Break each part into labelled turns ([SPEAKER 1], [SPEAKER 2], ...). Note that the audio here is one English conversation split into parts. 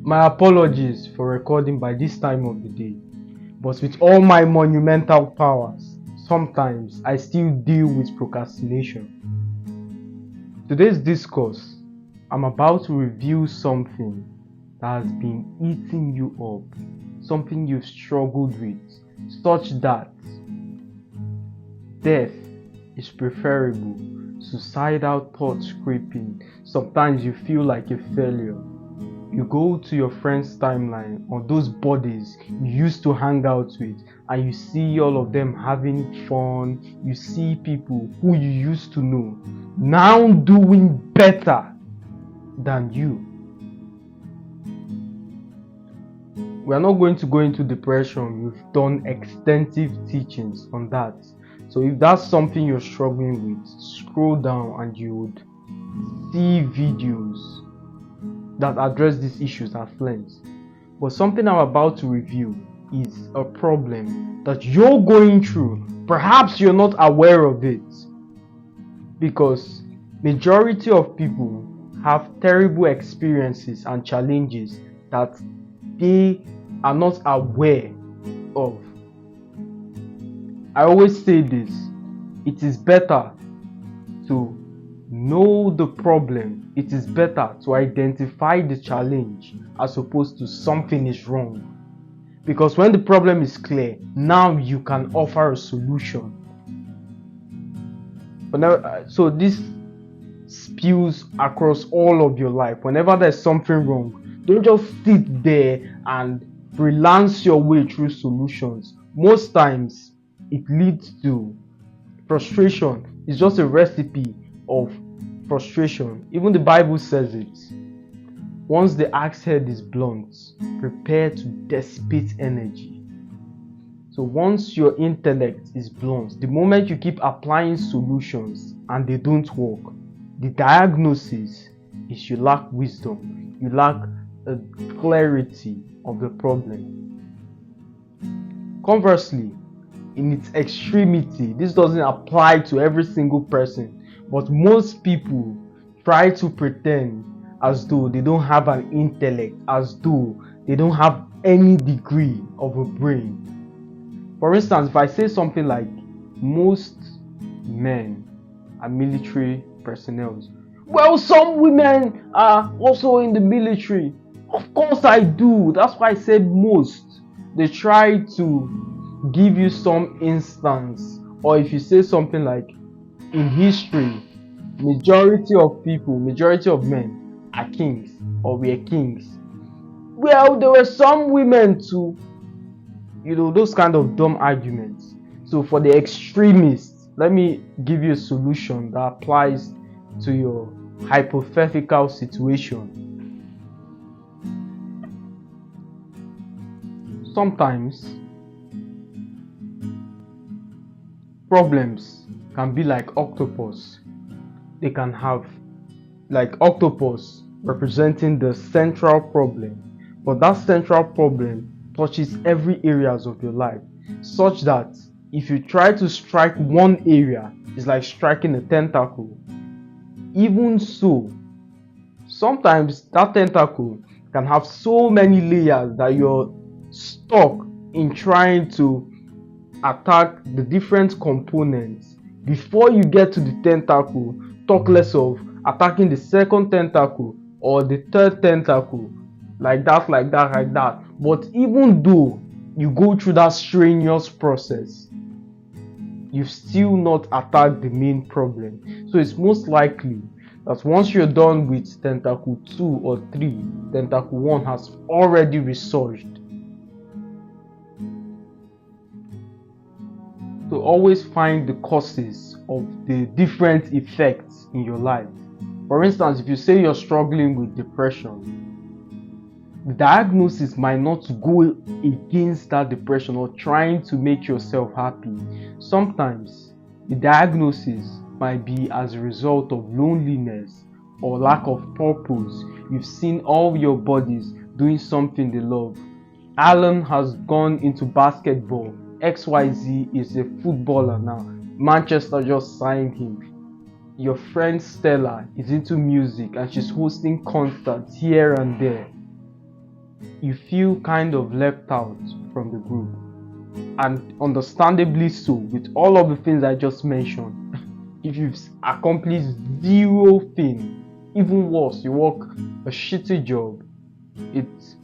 [SPEAKER 1] My apologies for recording by this time of the day, but with all my monumental powers, sometimes I still deal with procrastination. Today's discourse, I'm about to review something that has been eating you up, something you've struggled with, such that death is preferable, suicidal thoughts creeping, sometimes you feel like a failure. You go to your friend's timeline or those buddies you used to hang out with, and you see all of them having fun. You see people who you used to know now doing better than you. We are not going to go into depression. We've done extensive teachings on that. So if that's something you're struggling with, scroll down and you would see videos that address these issues at length. But something I'm about to review is a problem that you're going through. Perhaps you're not aware of it, because majority of people have terrible experiences and challenges that they are not aware of. I always say this: it is better to know the problem. It is better to identify the challenge as opposed to something is wrong. Because when the problem is clear, now you can offer a solution. So this spills across all of your life. Whenever there's something wrong, don't just sit there and freelance your way through solutions. Most times it leads to frustration. It's just a recipe of frustration. Even the Bible says it. Once the axe head is blunt, prepare to dissipate energy. So once your intellect is blunt, the moment you keep applying solutions and they don't work, the diagnosis is you lack wisdom, you lack a clarity of the problem. Conversely, in its extremity, this doesn't apply to every single person, but most people try to pretend as though they don't have an intellect, as though they don't have any degree of a brain. For instance, if I say something like, most men are military personnel. Well, some women are also in the military. Of course I do. That's why I said most. They try to give you some instance, or if you say something like, in history, majority of men are kings, or were kings. Well, there were some women too. Those kind of dumb arguments. So for the extremists, let me give you a solution that applies to your hypothetical situation. Sometimes problems can be like octopus. They can have like octopus representing the central problem, but that central problem touches every areas of your life, such that if you try to strike one area, it's like striking a tentacle. Even so, sometimes that tentacle can have so many layers that you're stuck in trying to attack the different components before you get to the tentacle, talk less of attacking the second tentacle or the third tentacle, like that. But even though you go through that strenuous process, you've still not attacked the main problem. So it's most likely that once you're done with tentacle 2 or 3, tentacle 1 has already resurged. So always find the causes of the different effects in your life. For instance, if you say you're struggling with depression, the diagnosis might not go against that depression or trying to make yourself happy. Sometimes the diagnosis might be as a result of loneliness or lack of purpose. You've seen all your buddies doing something they love. Alan has gone into basketball. XYZ is a footballer now. Manchester just signed him. Your friend Stella is into music and she's hosting concerts here and there. you feel kind of left out from the group. And understandably so, with all of the things I just mentioned. If you've accomplished zero thing, even worse, you work a shitty job, it's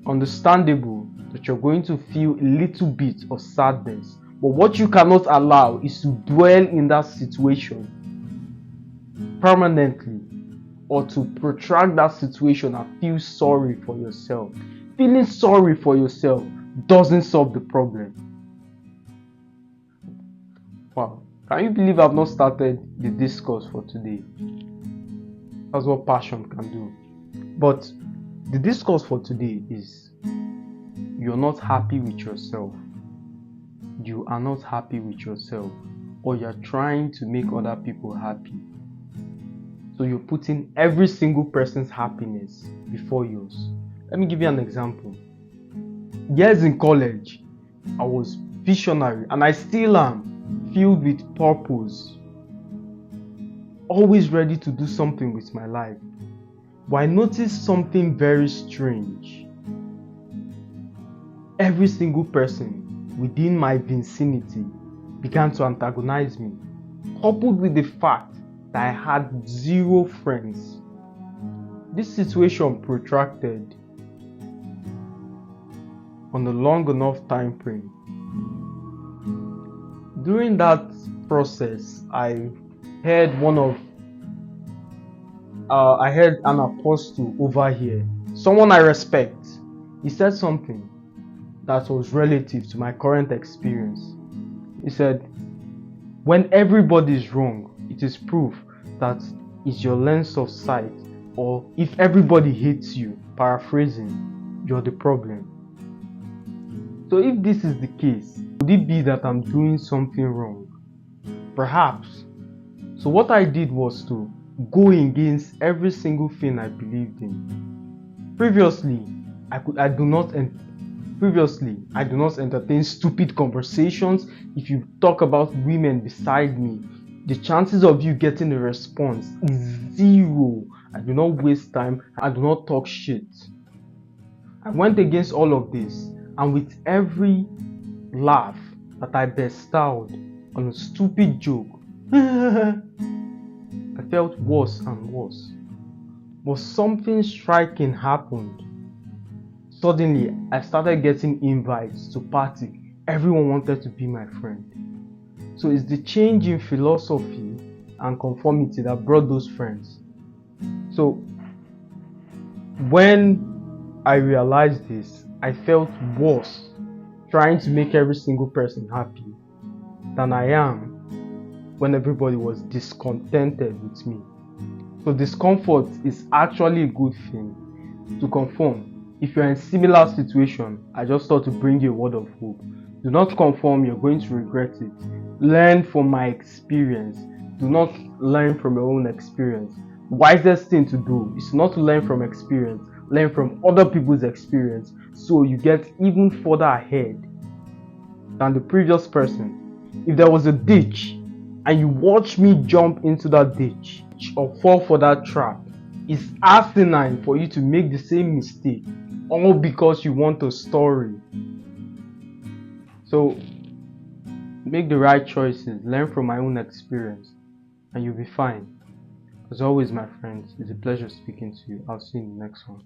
[SPEAKER 1] understandable that you're going to feel a little bit of sadness. But what you cannot allow is to dwell in that situation permanently, or to protract that situation and feel sorry for yourself. Feeling sorry for yourself doesn't solve the problem. Wow, can you believe I've not started the discourse for today? That's what passion can do. But the discourse for today is, you're not happy with yourself. You are not happy with yourself, or you're trying to make other people happy. So you're putting every single person's happiness before yours. Let me give you an example. Years in college, I was visionary, and I still am, filled with purpose, always ready to do something with my life. But I noticed something very strange. Every single person within my vicinity began to antagonize me, coupled with the fact that I had zero friends. This situation protracted on a long enough time frame. During that process, I heard an apostle over here, someone I respect. He said something that was relative to my current experience. He said, when everybody is wrong, it is proof that it's your lens of sight, or if everybody hates you, paraphrasing, you're the problem. So if this is the case, could it be that I'm doing something wrong? Perhaps. So what I did was to go against every single thing I believed in. Previously, I do not entertain stupid conversations. If you talk about women beside me, the chances of you getting a response is zero. I do not waste time. I do not talk shit. I went against all of this, and with every laugh that I bestowed on a stupid joke, I felt worse and worse. But something striking happened. Suddenly, I started getting invites to party. Everyone wanted to be my friend. So it's the change in philosophy and conformity that brought those friends. So when I realized this, I felt worse trying to make every single person happy than I am when everybody was discontented with me. So discomfort is actually a good thing. To conform, if you're in a similar situation, I just thought to bring you a word of hope. Do not conform, you're going to regret it. Learn from my experience. Do not learn from your own experience. Wisest thing to do is not to learn from experience, learn from other people's experience, so you get even further ahead than the previous person. If there was a ditch and you watch me jump into that ditch or fall for that trap, it's asinine for you to make the same mistake, all because you want a story. So make the right choices, learn from my own experience, and you'll be fine. As always, my friends, it's a pleasure speaking to you. I'll see you in the next one.